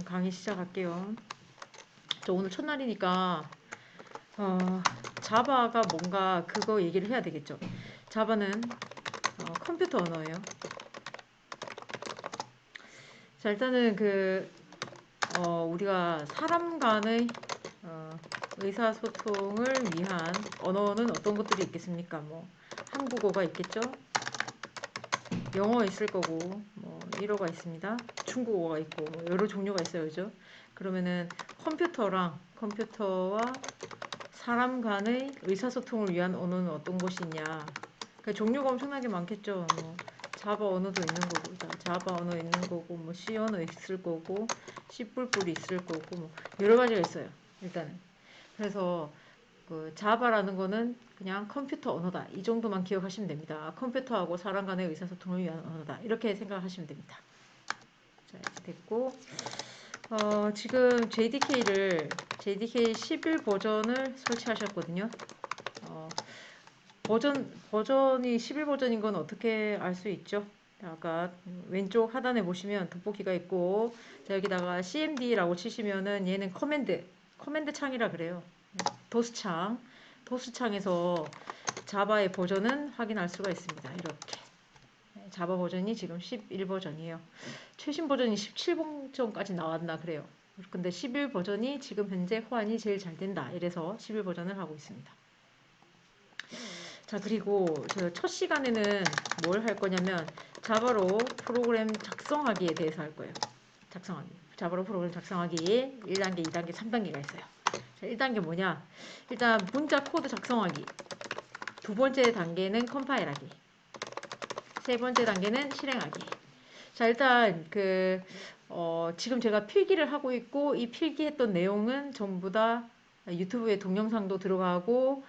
강의 시작할게요. 저 오늘 첫날이니까 자바가 뭔가 그거 얘기를 해야 되겠죠. 자바는 컴퓨터 언어예요. 자, 일단은 우리가 사람 간의 의사소통을 위한 언어는 어떤 것들이 있겠습니까? 뭐 한국어가 있겠죠. 영어 있을 거고, 뭐 일어가 있습니다. 중국어가 있고, 뭐 여러 종류가 있어요, 그죠? 그러면은 컴퓨터와 사람 간의 의사소통을 위한 언어는 어떤 것이냐? 그러니까 종류가 엄청나게 많겠죠. 뭐 자바 언어도 있는 거고, 자바 언어 있는 거고, 뭐 C 언어 있을 거고, C++ 있을 거고, 뭐 여러 가지가 있어요. 일단은. 그래서 자바라는 거는 그냥 컴퓨터 언어다. 이 정도만 기억하시면 됩니다. 컴퓨터하고 사람 간의 의사소통을 위한 언어다. 이렇게 생각하시면 됩니다. 자, 이렇게 됐고, 지금 JDK 11 버전을 설치하셨거든요. 어, 버전이 11 버전인 건 어떻게 알 수 있죠? 아까 왼쪽 하단에 보시면 돋보기가 있고, 자, 여기다가 cmd라고 치시면은 얘는 커맨드 창이라 그래요. 도스 창에서 자바의 버전은 확인할 수가 있습니다. 이렇게. 자바 버전이 지금 11 버전이에요. 최신 버전이 17 버전까지 나왔나 그래요. 근데 11 버전이 지금 현재 호환이 제일 잘 된다. 이래서 11 버전을 하고 있습니다. 자, 그리고 저 첫 시간에는 뭘 할 거냐면 자바로 프로그램 작성하기에 대해서 할 거예요. 작성하기. 자바로 프로그램 작성하기 1단계, 2단계, 3단계가 있어요. 자, 1단계 뭐냐? 일단 문자 코드 작성하기. 두 번째 단계는 컴파일하기. 세 번째 단계는 실행하기. 자, 일단 지금 제가 필기를 하고 있고 이 필기했던 내용은 전부 다 유튜브에 동영상도 들어가고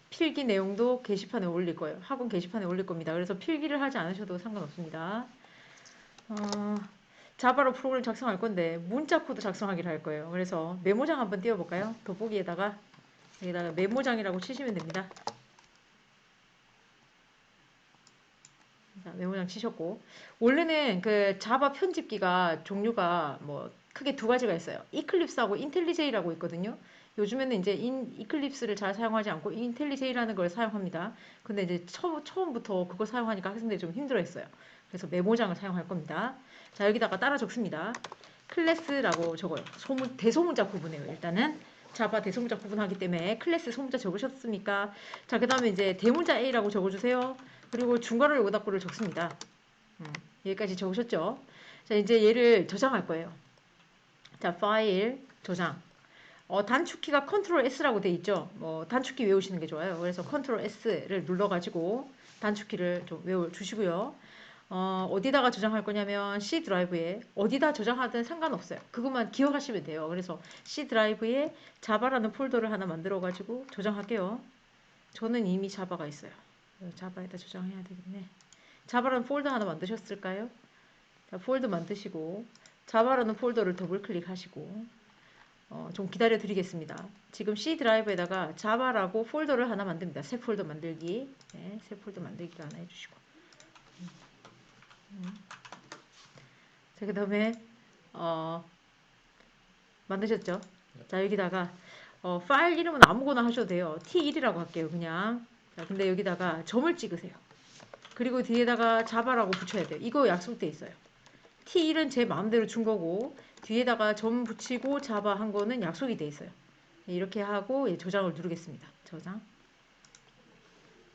필기 내용도 게시판에 올릴 거예요. 학원 게시판에 올릴 겁니다. 그래서 필기를 하지 않으셔도 상관없습니다. 자바로 프로그램 작성할 건데 문자 코드 작성하기를 할 거예요. 그래서 메모장 한번 띄워볼까요? 돋보기에다가 여기다가 메모장이라고 치시면 됩니다. 자, 메모장 치셨고, 원래는 그 자바 편집기가 종류가 뭐 크게 두 가지가 있어요. 이클립스하고 인텔리제이라고 있거든요. 요즘에는 이제 이클립스를 잘 사용하지 않고 인텔리제이라는 걸 사용합니다. 근데 이제 처음부터 그거 사용하니까 학생들이 좀 힘들어했어요. 그래서 메모장을 사용할 겁니다. 자, 여기다가 따라 적습니다. 클래스라고 적어요. 대소문자 구분해요. 일단은 자바 대소문자 구분하기 때문에 클래스 소문자 적으셨습니까? 자, 그 다음에 이제 대문자 A라고 적어주세요. 그리고 중괄호 요거닥구를 적습니다. 여기까지 적으셨죠? 자, 이제 얘를 저장할 거예요. 자, 파일, 저장. 단축키가 컨트롤 S라고 돼 있죠? 단축키 외우시는 게 좋아요. 그래서 컨트롤 S를 눌러가지고 단축키를 좀 외워주시고요. 어디다가 저장할 거냐면 C 드라이브에 어디다 저장하든 상관없어요. 그것만 기억하시면 돼요. 그래서 C 드라이브에 자바라는 폴더를 하나 만들어가지고 저장할게요. 저는 이미 자바가 있어요. 자바에다 저장해야 되겠네. 자바라는 폴더 하나 만드셨을까요? 자, 폴더 만드시고 자바라는 폴더를 더블 클릭하시고 좀 기다려 드리겠습니다. 지금 C 드라이브에다가 자바라고 폴더를 하나 만듭니다. 새 폴더 만들기. 네, 새 폴더 만들기를 하나 해주시고. 자, 그 다음에 만드셨죠? 자, 여기다가 파일 이름은 아무거나 하셔도 돼요. T1이라고 할게요. 그냥. 자, 근데 여기다가 점을 찍으세요. 그리고 뒤에다가 자바라고 붙여야 돼요. 이거 약속돼 있어요. T1은 제 마음대로 준 거고 뒤에다가 점 붙이고 자바 한 거는 약속이 돼 있어요. 이렇게 하고 저장을 누르겠습니다. 저장.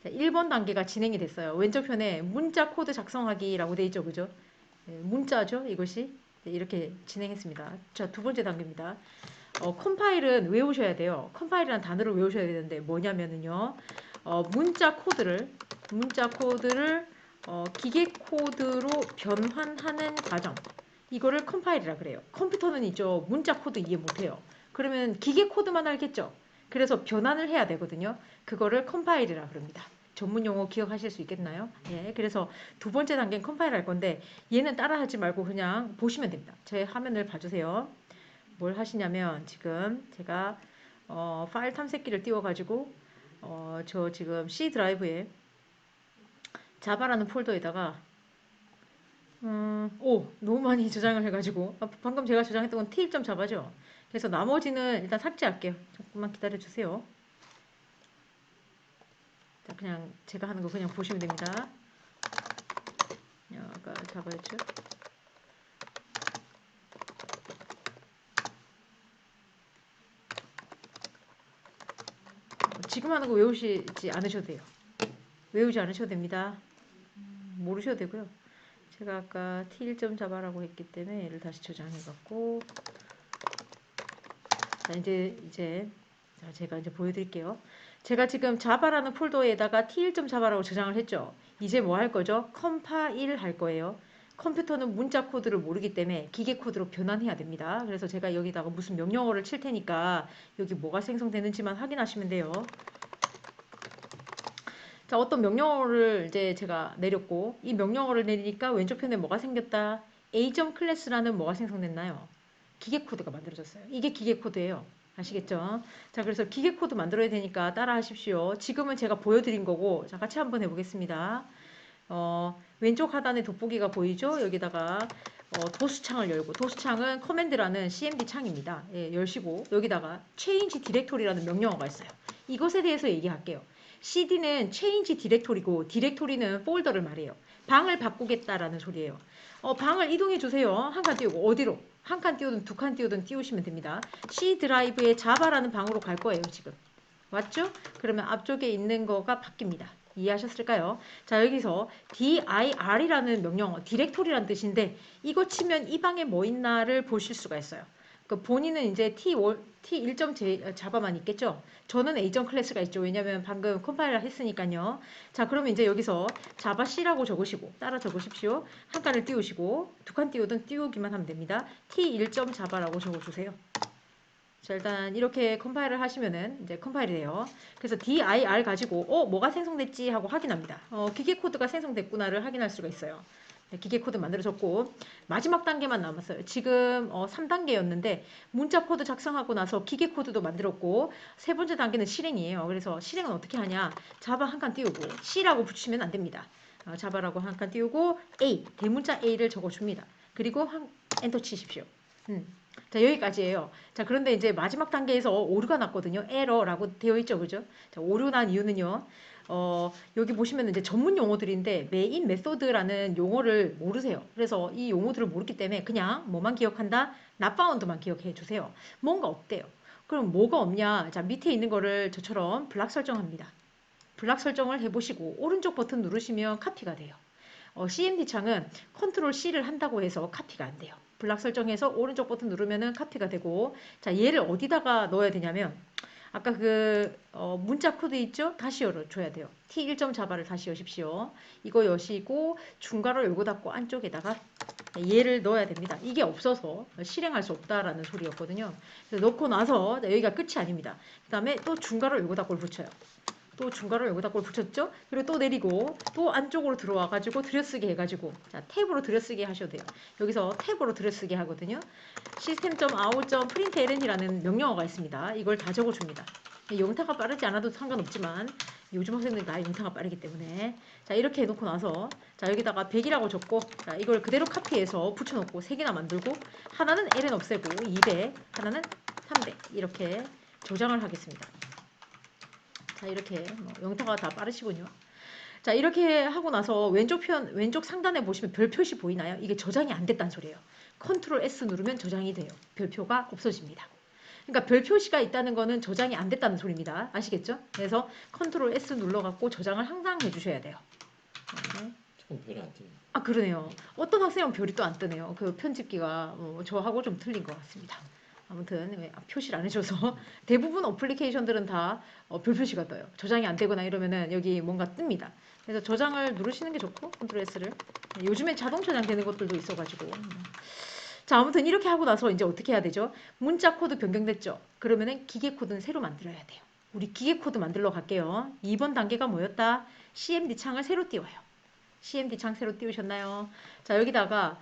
자, 1번 단계가 진행이 됐어요. 왼쪽편에 문자 코드 작성하기라고 돼 있죠. 그죠? 문자죠. 이것이. 이렇게 진행했습니다. 자, 두 번째 단계입니다. 컴파일은 외우셔야 돼요. 컴파일이라는 단어를 외우셔야 되는데 뭐냐면은요. 문자 코드를 기계 코드로 변환하는 과정. 이거를 컴파일이라 그래요. 컴퓨터는 있죠. 문자 코드 이해 못해요. 그러면 기계 코드만 알겠죠. 그래서 변환을 해야 되거든요. 그거를 컴파일이라 그럽니다. 전문 용어 기억하실 수 있겠나요? 예, 그래서 두 번째 단계는 컴파일 할 건데 얘는 따라하지 말고 그냥 보시면 됩니다. 제 화면을 봐주세요. 뭘 하시냐면 지금 제가 파일 탐색기를 띄워가지고 저 지금 C 드라이브에 자바라는 폴더에다가 오, 너무 많이 저장을 해가지고. 방금 제가 저장했던 건 T1점 잡아죠. 그래서 나머지는 일단 삭제할게요. 조금만 기다려주세요. 자, 그냥 제가 하는 거 그냥 보시면 됩니다. 아까 잡아였죠? 지금 하는 거 외우시지 않으셔도 돼요. 외우지 않으셔도 됩니다. 모르셔도 되고요. 제가 아까 T1점 잡아라고 했기 때문에 얘를 다시 저장해갖고 자, 이제 자, 제가 이제 보여드릴게요. 제가 지금 자바라는 폴더에다가 T1점 자바라고 저장을 했죠. 이제 뭐 할 거죠? 컴파일 할 거예요. 컴퓨터는 문자 코드를 모르기 때문에 기계 코드로 변환해야 됩니다. 그래서 제가 여기다가 무슨 명령어를 칠 테니까 여기 뭐가 생성되는지만 확인하시면 돼요. 자, 어떤 명령어를 이제 제가 내렸고 이 명령어를 내리니까 왼쪽 편에 뭐가 생겼다? A.class라는 클래스라는 뭐가 생성됐나요? 기계 코드가 만들어졌어요. 이게 기계 코드예요. 아시겠죠? 자, 그래서 기계 코드 만들어야 되니까 따라 하십시오. 지금은 제가 보여드린 거고, 자, 같이 한번 해보겠습니다. 왼쪽 하단에 돋보기가 보이죠? 여기다가 도수창을 열고, 도수창은 커맨드라는 cmd 창입니다. 예, 열시고, 여기다가 change directory라는 명령어가 있어요. 이것에 대해서 얘기할게요. cd는 change 디렉토리고, 디렉토리는 폴더를 말해요. 방을 바꾸겠다라는 소리예요. 방을 이동해 주세요. 한 칸 띄우고, 어디로? 한 칸 띄우든 두 칸 띄우든 띄우시면 됩니다. C 드라이브에 자바라는 방으로 갈 거예요, 지금. 맞죠? 그러면 앞쪽에 있는 거가 바뀝니다. 이해하셨을까요? 자, 여기서 dir이라는 명령어, 디렉토리라는 뜻인데 이거 치면 이 방에 뭐 있나를 보실 수가 있어요. 그 본인은 이제 T1점 자바만 있겠죠? 저는 A.점 클래스가 있죠. 왜냐면 방금 컴파일러 했으니까요. 자, 그러면 이제 여기서 자바 C라고 적으시고 따라 적으십시오. 한 칸을 띄우시고 두 칸 띄우든 띄우기만 하면 됩니다. T1점 자바라고 적어주세요. 자, 일단 이렇게 컴파일을 하시면은 이제 컴파일이 돼요. 그래서 dir 가지고 뭐가 생성됐지 하고 확인합니다. 기계 코드가 생성됐구나를 확인할 수가 있어요. 네, 기계 코드 만들어졌고 마지막 단계만 남았어요. 지금 3단계였는데 문자 코드 작성하고 나서 기계 코드도 만들었고 세 번째 단계는 실행이에요. 그래서 실행은 어떻게 하냐? 자바 한 칸 띄우고 C라고 붙이면 안 됩니다. 자바라고 한 칸 띄우고 A, 대문자 A를 적어줍니다. 그리고 엔터 치십시오. 자, 여기까지예요. 자, 그런데 이제 마지막 단계에서 오류가 났거든요. 에러라고 되어 있죠. 그죠? 자, 오류 난 이유는요. 여기 보시면 이제 전문 용어들인데 메인 메소드라는 용어를 모르세요. 그래서 이 용어들을 모르기 때문에 그냥 뭐만 기억한다? 낫바운드만 기억해 주세요. 뭔가 없대요. 그럼 뭐가 없냐? 자, 밑에 있는 거를 저처럼 블락 설정합니다. 블락 설정을 해보시고 오른쪽 버튼 누르시면 카피가 돼요. CMD 창은 컨트롤 C를 한다고 해서 카피가 안 돼요. 블락 설정해서 오른쪽 버튼 누르면은 카피가 되고, 자, 얘를 어디다가 넣어야 되냐면, 아까 문자 코드 있죠? 다시 열어줘야 돼요. T1점 자바를 다시 여십시오. 이거 여시고 중괄호 열고 닫고 안쪽에다가 얘를 넣어야 됩니다. 이게 없어서 실행할 수 없다라는 소리였거든요. 그래서 넣고 나서 여기가 끝이 아닙니다. 그 다음에 또 중괄호 열고 닫고를 붙여요. 또 중괄호 열고 닫고를 붙였죠? 그리고 또 내리고 또 안쪽으로 들어와가지고 들여쓰기 해가지고 자, 탭으로 들여쓰기 하셔도 돼요. 여기서 탭으로 들여쓰기 하거든요. system.out.println이라는 명령어가 있습니다. 이걸 다 적어줍니다. 영타가 빠르지 않아도 상관없지만 요즘 학생들 다 영타가 빠르기 때문에 자, 이렇게 해놓고 나서 자, 여기다가 100이라고 적고 자, 이걸 그대로 카피해서 붙여놓고 3개나 만들고 하나는 ln 없애고 200 하나는 300 이렇게 저장을 하겠습니다. 자, 이렇게 영타가 다 빠르시군요. 자, 이렇게 하고 나서 왼쪽 상단에 보시면 별 표시 보이나요? 이게 저장이 안 됐다는 소리예요. 컨트롤 S 누르면 저장이 돼요. 별표가 없어집니다. 그러니까 별 표시가 있다는 거는 저장이 안 됐다는 소리입니다. 아시겠죠? 그래서 컨트롤 S 눌러갖고 저장을 항상 해주셔야 돼요. 네. 별이 안 뜨네. 아, 그러네요. 어떤 학생은 별이 또 안 뜨네요. 그 편집기가 저하고 좀 틀린 것 같습니다. 아무튼 표시를 안 해줘서 대부분 어플리케이션들은 다 별 표시가 떠요. 저장이 안 되거나 이러면은 여기 뭔가 뜹니다. 그래서 저장을 누르시는 게 좋고 컨트롤 S를 요즘에 자동 저장되는 것들도 있어가지고 자, 아무튼 이렇게 하고 나서 이제 어떻게 해야 되죠? 문자 코드 변경됐죠? 그러면은 기계 코드는 새로 만들어야 돼요. 우리 기계 코드 만들러 갈게요. 2번 단계가 뭐였다? CMD 창을 새로 띄워요. CMD 창 새로 띄우셨나요? 자, 여기다가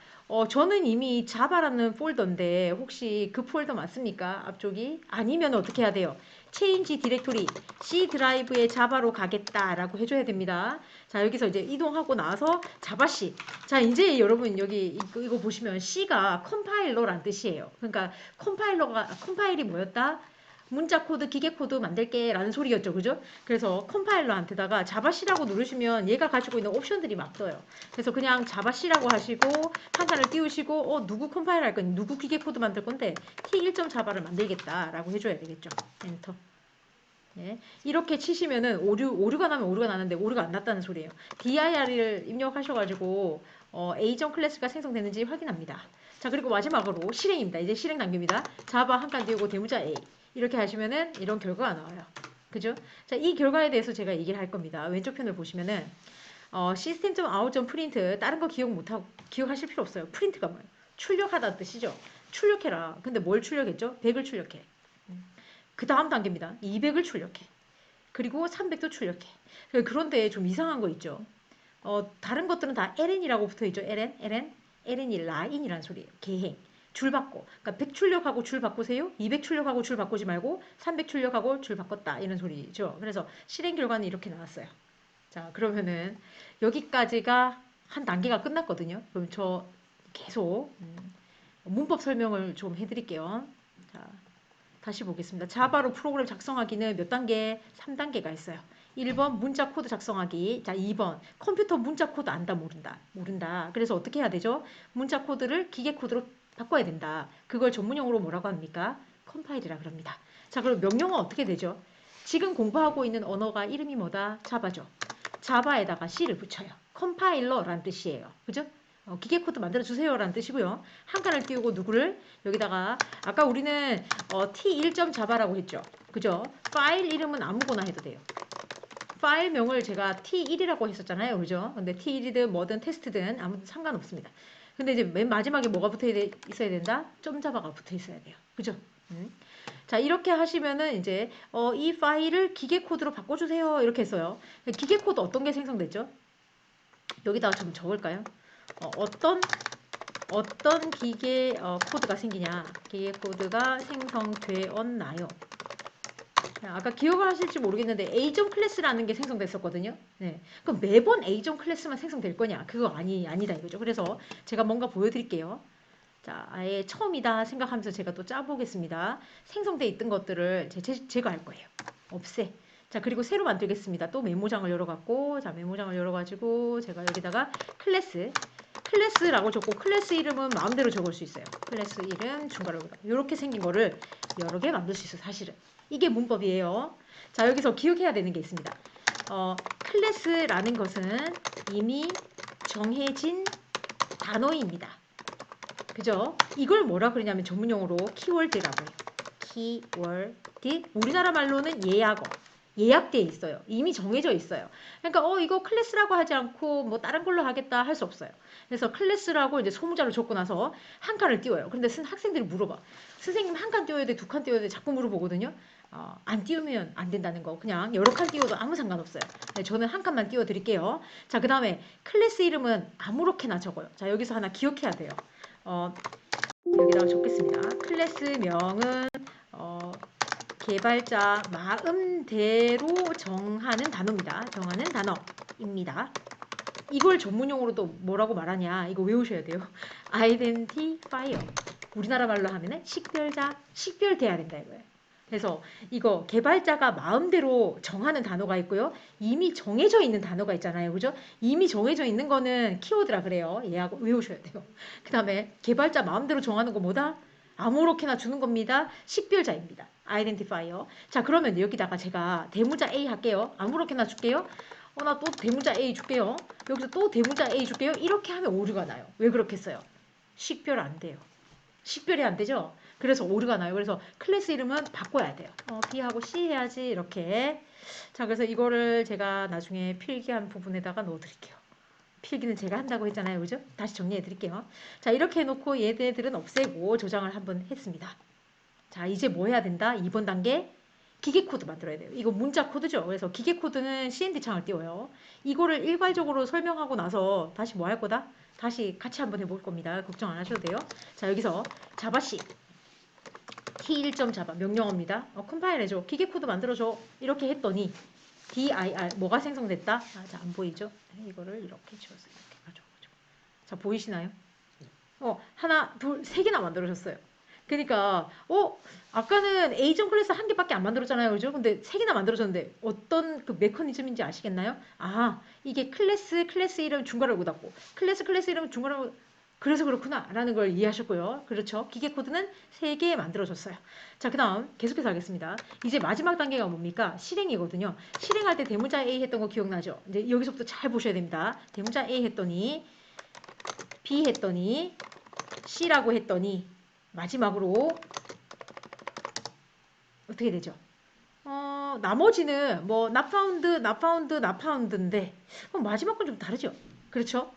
저는 이미 자바라는 폴더인데 혹시 그 폴더 맞습니까? 앞쪽이? 아니면 어떻게 해야 돼요? change 디렉토리 C 드라이브에 자바로 가겠다라고 해줘야 됩니다. 자, 여기서 이제 이동하고 나서 자바 C. 자, 이제 여러분 여기 이거 보시면 C가 컴파일러란 뜻이에요. 그러니까 컴파일이 뭐였다? 문자 코드, 기계 코드 만들게 라는 소리였죠. 그죠? 그래서 컴파일러한테다가 자바C라고 누르시면 얘가 가지고 있는 옵션들이 막 떠요. 그래서 그냥 자바C라고 하시고 한칸을 띄우시고 누구 컴파일 할 건지 누구 기계 코드 만들 건데 T1.자바를 만들겠다라고 해줘야 되겠죠. 엔터. 예. 이렇게 치시면은 오류가 나면 오류가 나는데 오류가 안 났다는 소리예요. dir을 입력하셔가지고 A.클래스가 생성되는지 확인합니다. 자, 그리고 마지막으로 실행입니다. 이제 실행 단계입니다. 자바 한 칸 띄우고 대문자 A 이렇게 하시면은 이런 결과가 나와요. 그죠? 자, 이 결과에 대해서 제가 얘기를 할 겁니다. 왼쪽 편을 보시면은 system.out.print 다른 거 기억하실 필요 없어요. 프린트가 뭐예요? 출력하다는 뜻이죠. 출력해라. 근데 뭘 출력했죠? 100을 출력해. 그 다음 단계입니다. 200을 출력해. 그리고 300도 출력해. 그런데 좀 이상한 거 있죠. 다른 것들은 다 ln이라고 붙어있죠. ln이 라인이라는 소리예요. 계행. 줄 바꿔. 그러니까 100 출력하고 줄 바꾸세요. 200 출력하고 줄 바꾸지 말고 300 출력하고 줄 바꿨다. 이런 소리죠. 그래서 실행 결과는 이렇게 나왔어요. 자, 그러면은 여기까지가 한 단계가 끝났거든요. 그럼 저 계속 문법 설명을 좀 해드릴게요. 자, 다시 보겠습니다. 자바로 프로그램 작성하기는 몇 단계? 3단계가 있어요. 1번 문자 코드 작성하기. 자, 2번 컴퓨터 문자 코드 안다 모른다. 모른다. 그래서 어떻게 해야 되죠? 문자 코드를 기계 코드로 바꿔야 된다. 그걸 전문용어로 뭐라고 합니까? 컴파일이라 그럽니다. 자, 그럼 명령어 어떻게 되죠? 지금 공부하고 있는 언어가 이름이 뭐다? 자바죠. 자바에다가 C를 붙여요. 컴파일러란 뜻이에요. 그죠? 기계 코드 만들어 주세요라는 뜻이고요. 한 칸을 띄우고 누구를 여기다가 아까 우리는 T1.자바라고 했죠. 그죠? 파일 이름은 아무거나 해도 돼요. 파일명을 제가 T1이라고 했었잖아요. 그죠? 근데 T1이든 뭐든 테스트든 아무튼 상관없습니다. 근데 이제 맨 마지막에 뭐가 붙어 있어야 된다? 점자바가 붙어 있어야 돼요. 그죠? 자, 이렇게 하시면은 이제 이 파일을 기계 코드로 바꿔주세요. 이렇게 했어요. 기계 코드 어떤 게 생성됐죠? 여기다가 좀 적을까요? 어떤 기계 코드가 생기냐? 기계 코드가 생성되었나요? 아까 기억을 하실지 모르겠는데 A.클래스라는 클래스라는 게 생성됐었거든요. 네. 그럼 매번 A.클래스만 클래스만 생성될 거냐? 그거 아니다 이거죠. 그래서 제가 뭔가 보여드릴게요. 자, 아예 처음이다 생각하면서 제가 또 짜보겠습니다. 생성돼 있던 것들을 제거할 거예요. 없애. 자, 그리고 새로 만들겠습니다. 또 메모장을 열어갖고, 자, 메모장을 열어가지고 제가 여기다가 클래스라고 적고 클래스 이름은 마음대로 적을 수 있어요. 클래스 이름 중괄호 이렇게 생긴 거를 여러 개 만들 수 있어요. 사실은 이게 문법이에요. 자, 여기서 기억해야 되는 게 있습니다. 클래스라는 것은 이미 정해진 단어입니다. 그죠? 이걸 뭐라 그러냐면 전문용어로 키워드라고 해요. 키워드. 우리나라 말로는 예약되어 있어요. 이미 정해져 있어요. 그러니까 이거 클래스라고 하지 않고 뭐 다른 걸로 하겠다 할 수 없어요. 그래서 클래스라고 이제 소문자로 적고 나서 한 칸을 띄워요. 그런데 학생들이 물어봐. 선생님 한 칸 띄워야 돼, 두 칸 띄워야 돼 자꾸 물어보거든요. 안 띄우면 안 된다는 거. 그냥 여러 칸 띄워도 아무 상관없어요. 네, 저는 한 칸만 띄워 드릴게요. 자, 그 다음에 클래스 이름은 아무렇게나 적어요. 자, 여기서 하나 기억해야 돼요. 여기다가 적겠습니다. 클래스명은 개발자 마음대로 정하는 단어입니다. 정하는 단어입니다. 이걸 전문용어로 또 뭐라고 말하냐? 이거 외우셔야 돼요. 아이덴티파이어. 우리나라 말로 하면은 식별돼야 된다 이거예요. 그래서 이거 개발자가 마음대로 정하는 단어가 있고요. 이미 정해져 있는 단어가 있잖아요. 그죠? 이미 정해져 있는 거는 키워드라 그래요. 얘하고 외우셔야 돼요. 그 다음에 개발자 마음대로 정하는 거 뭐다? 아무렇게나 주는 겁니다. 식별자입니다. 아이덴티파이어. 자, 그러면 여기다가 제가 대문자 A 할게요. 아무렇게나 줄게요. 나 또 대문자 A 줄게요. 여기서 또 대문자 A 줄게요. 이렇게 하면 오류가 나요. 왜 그렇게 했어요? 식별 안 돼요. 식별이 안 되죠? 그래서 오류가 나요. 그래서 클래스 이름은 바꿔야 돼요. B하고 C 해야지 이렇게. 자, 그래서 이거를 제가 나중에 필기한 부분에다가 넣어드릴게요. 필기는 제가 한다고 했잖아요. 그죠? 다시 정리해 드릴게요. 자, 이렇게 해놓고 얘네들은 없애고 조정을 한번 했습니다. 자, 이제 뭐 해야 된다? 2번 단계 기계 코드 만들어야 돼요. 이거 문자 코드죠. 그래서 기계 코드는 CND 창을 띄워요. 이거를 일괄적으로 설명하고 나서 다시 뭐 할 거다? 다시 같이 한번 해볼 겁니다. 걱정 안 하셔도 돼요. 자, 여기서 자바C T1점 자바 명령어입니다. 컴파일 해줘. 기계 코드 만들어줘. 이렇게 했더니 dir 뭐가 생성됐다? 아, 자, 안 보이죠? 이거를 이렇게 지웠어요. 이렇게 가져가지고. 자, 보이시나요? 하나, 둘, 세 개나 만들어줬어요. 그러니까 아까는 에이전 클래스 한 개밖에 안 만들었잖아요. 그죠? 근데 세 개나 만들어졌는데 어떤 그 메커니즘인지 아시겠나요? 아, 이게 클래스 이름 중괄호 열고 닫고 클래스 이름 중괄호 그래서 그렇구나 라는 걸 이해하셨고요. 그렇죠. 기계 코드는 세 개 만들어줬어요. 자, 그 다음 계속해서 하겠습니다. 이제 마지막 단계가 뭡니까? 실행이거든요. 실행할 때 대문자 A 했던 거 기억나죠? 이제 여기서부터 잘 보셔야 됩니다. 대문자 A 했더니 B 했더니 C라고 했더니 마지막으로 어떻게 되죠? 나머지는 뭐 not found인데 마지막 건 좀 다르죠? 그렇죠?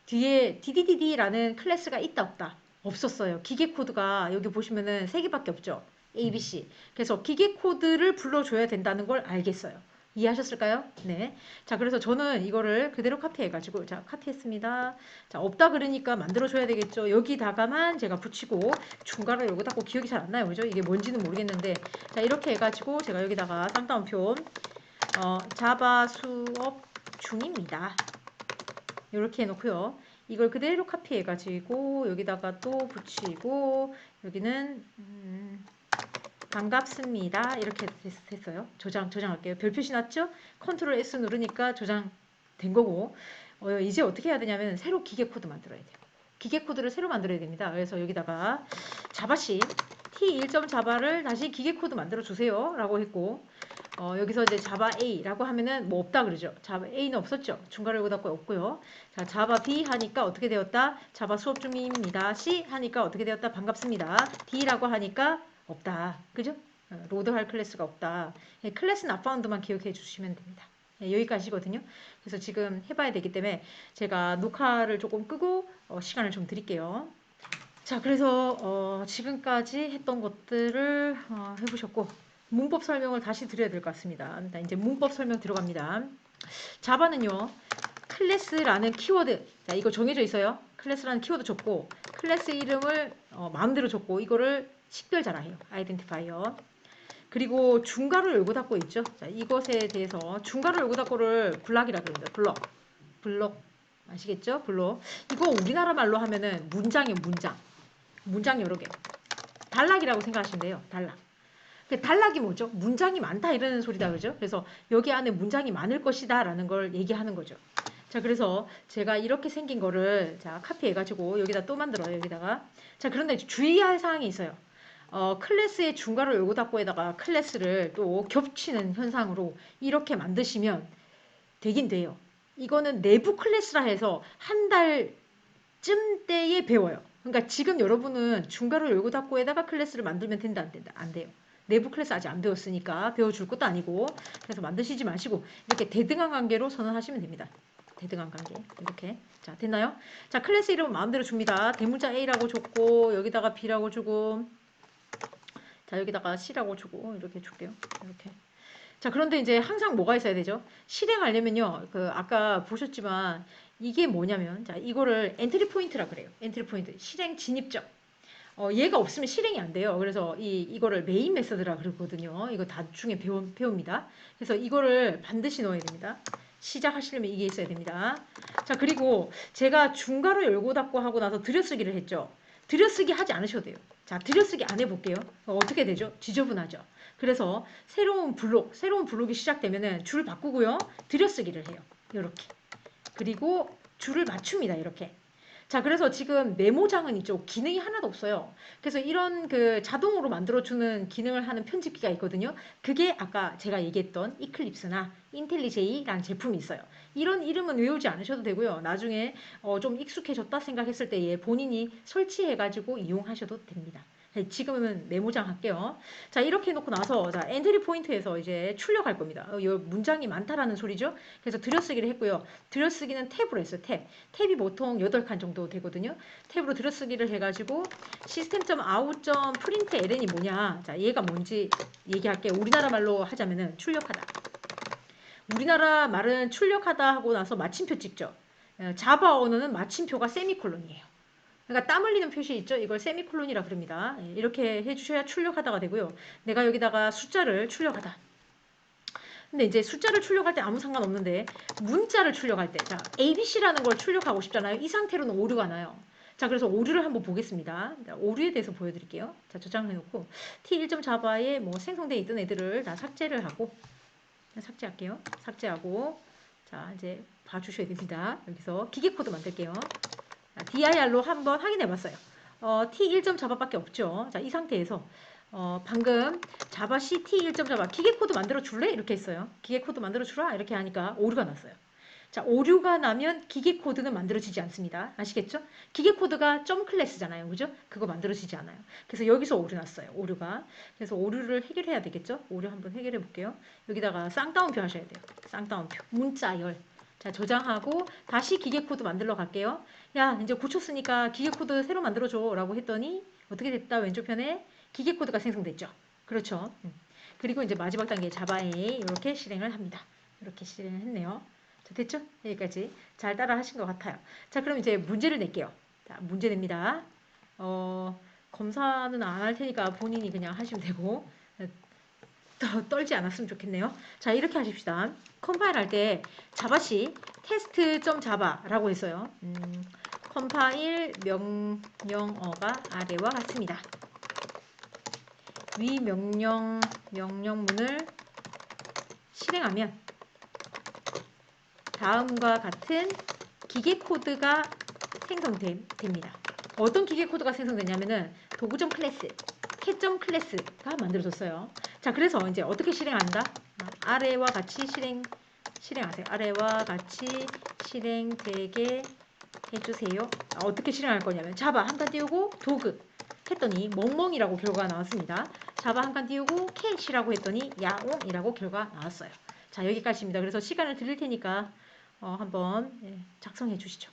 뒤에 DDDD라는 클래스가 있다 없다? 없었어요. 기계 코드가 여기 보시면은 세 개밖에 없죠? A, B, C. 그래서 기계 코드를 불러줘야 된다는 걸 알겠어요. 이해하셨을까요? 네. 자, 그래서 저는 이거를 그대로 카피해가지고, 자, 카피했습니다. 자, 없다 그러니까 만들어줘야 되겠죠. 여기다가만 제가 붙이고, 중괄호 열고 닫고 기억이 잘 안 나요. 그죠? 이게 뭔지는 모르겠는데, 자, 이렇게 해가지고, 제가 여기다가 쌍따옴표, 자바 수업 중입니다. 이렇게 해놓고요. 이걸 그대로 카피해가지고, 여기다가 또 붙이고, 여기는, 반갑습니다. 이렇게 됐어요. 저장할게요. 별 표시 났죠? 컨트롤 S 누르니까 저장된 거고 이제 어떻게 해야 되냐면 새로 기계 코드 만들어야 돼요. 기계 코드를 새로 만들어야 됩니다. 그래서 여기다가 자바씨 T1점 자바를 다시 기계 코드 만들어 주세요 라고 했고 여기서 이제 자바 A라고 하면은 뭐 없다 그러죠. 자바 A는 없었죠. 중괄호 열고 닫고 없고요. 자, 자바 B 하니까 어떻게 되었다? 자바 수업 중입니다. C 하니까 어떻게 되었다? 반갑습니다. D라고 하니까 없다. 그죠? 로드할 클래스가 없다. 클래스 not found만 기억해 주시면 됩니다. 여기까지거든요. 그래서 지금 해봐야 되기 때문에 제가 녹화를 조금 끄고 시간을 좀 드릴게요. 자, 그래서 지금까지 했던 것들을 해보셨고 문법 설명을 다시 드려야 될 것 같습니다. 이제 문법 설명 들어갑니다. 자바는요. 클래스라는 키워드 자, 이거 정해져 있어요. 클래스라는 키워드 줬고 클래스 이름을 마음대로 줬고 이거를 식별자라해요. 아이덴티파이어. 그리고 중괄호 열고 닫고 있죠. 자, 이것에 대해서 중괄호 열고 닫고를 블락이라 그럽니다. 블럭 아시겠죠? 블럭. 이거 우리나라 말로 하면은 문장이에요. 문장 여러 개. 단락이라고 생각하시면 돼요. 단락. 단락이 뭐죠? 문장이 많다 이러는 소리다 그죠? 그래서 여기 안에 문장이 많을 것이다 라는 걸 얘기하는 거죠. 자, 그래서 제가 이렇게 생긴 거를 자 카피해가지고 여기다 또 만들어요. 여기다가 자, 그런데 주의할 사항이 있어요. 클래스의 중괄호 열고 닫고에다가 클래스를 또 겹치는 현상으로 이렇게 만드시면 되긴 돼요. 이거는 내부 클래스라 해서 한 달쯤 때에 배워요. 그러니까 지금 여러분은 중괄호 열고 닫고에다가 클래스를 만들면 된다 안 된다? 안 돼요. 내부 클래스 아직 안 배웠으니까 배워줄 것도 아니고 그래서 만드시지 마시고 이렇게 대등한 관계로 선언하시면 됩니다. 대등한 관계 이렇게 자 됐나요? 자 클래스 이름은 마음대로 줍니다. 대문자 A라고 줬고 여기다가 B라고 주고 자 여기다가 C라고 주고 이렇게 줄게요. 이렇게 자 그런데 이제 항상 뭐가 있어야 되죠? 실행하려면요 그 아까 보셨지만 이게 뭐냐면 자 이거를 엔트리 포인트라 그래요. 엔트리 포인트 실행 진입점 얘가 없으면 실행이 안 돼요. 그래서 이거를 메인 메서드라 그러거든요. 이거 나중에 배웁니다. 그래서 이거를 반드시 넣어야 됩니다. 시작하시려면 이게 있어야 됩니다. 자, 그리고 제가 중괄호 열고 닫고 하고 나서 들여쓰기를 했죠. 들여쓰기 하지 않으셔도 돼요. 자, 들여쓰기 안 해볼게요. 어떻게 되죠? 지저분하죠. 그래서 새로운 블록이 시작되면은 줄 바꾸고요. 들여쓰기를 해요. 이렇게. 그리고 줄을 맞춥니다. 이렇게. 자, 그래서 지금 메모장은 있죠. 기능이 하나도 없어요. 그래서 이런 그 자동으로 만들어주는 기능을 하는 편집기가 있거든요. 그게 아까 제가 얘기했던 이클립스나 인텔리제이라는 제품이 있어요. 이런 이름은 외우지 않으셔도 되고요. 나중에 좀 익숙해졌다 생각했을 때에 본인이 설치해가지고 이용하셔도 됩니다. 지금은 메모장 할게요. 자, 이렇게 해놓고 나서, 자, 엔트리 포인트에서 이제 출력할 겁니다. 이 문장이 많다라는 소리죠. 그래서 들여쓰기를 했고요. 들여쓰기는 탭으로 했어요. 탭. 탭이 보통 8칸 정도 되거든요. 탭으로 들여쓰기를 해가지고, system.out.println이 뭐냐. 자, 얘가 뭔지 얘기할게요. 우리나라 말로 하자면은 출력하다. 우리나라 말은 출력하다 하고 나서 마침표 찍죠. 자바 언어는 마침표가 세미콜론이에요. 그러니까 땀 흘리는 표시 있죠? 이걸 세미콜론이라 부릅니다. 이렇게 해주셔야 출력하다가 되고요. 내가 여기다가 숫자를 출력하다. 근데 이제 숫자를 출력할 때 아무 상관없는데 문자를 출력할 때, 자, ABC라는 걸 출력하고 싶잖아요. 이 상태로는 오류가 나요. 자, 그래서 오류를 한번 보겠습니다. 오류에 대해서 보여드릴게요. 자, 저장을 해놓고 T1.java에 뭐 생성되어 있던 애들을 다 삭제를 하고, 삭제할게요. 삭제하고, 자, 이제 봐주셔야 됩니다. 여기서 기계 코드 만들게요. dir로 한번 확인해 봤어요. T1.java밖에 없죠. 자, 이 상태에서 방금 자바 C T1.java 기계 코드 만들어 줄래? 이렇게 했어요. 기계 코드 만들어 주라 이렇게 하니까 오류가 났어요. 자, 오류가 나면 기계 코드는 만들어지지 않습니다. 아시겠죠? 기계 코드가 점 클래스잖아요. 그죠? 그거 만들어지지 않아요. 그래서 여기서 오류 났어요. 오류가. 그래서 오류를 해결해야 되겠죠? 오류 한번 해결해 볼게요. 여기다가 쌍따옴표 하셔야 돼요. 쌍따옴표. 문자열. 자, 저장하고 다시 기계 코드 만들러 갈게요. 야, 이제 고쳤으니까 기계 코드 새로 만들어줘 라고 했더니 어떻게 됐다? 왼쪽 편에 기계 코드가 생성됐죠. 그렇죠. 그리고 이제 마지막 단계 자바에 이렇게 실행을 합니다. 이렇게 실행을 했네요. 자, 됐죠? 여기까지 잘 따라 하신 것 같아요. 자, 그럼 이제 문제를 낼게요. 자, 문제 냅니다. 검사는 안 할 테니까 본인이 그냥 하시면 되고, 떨지 않았으면 좋겠네요. 자, 이렇게 하십시다. 컴파일 할 때 자바시 test.java라고 했어요. 컴파일 명령어가 아래와 같습니다. 위 명령문을 실행하면 다음과 같은 기계 코드가 생성됩니다. 어떤 기계 코드가 생성되냐면은 도구점 클래스, 캣점 클래스가 만들어졌어요. 자, 그래서 이제 어떻게 실행한다? 아래와 같이 실행하세요. 아래와 같이 실행되게 해주세요. 어떻게 실행할 거냐면 자바 한 칸 띄우고 도구 했더니 멍멍이라고 결과가 나왔습니다. 자바 한 칸 띄우고 캣이라고 했더니 야옹이라고 결과가 나왔어요. 자, 여기까지입니다. 그래서 시간을 드릴 테니까 한번 작성해 주시죠.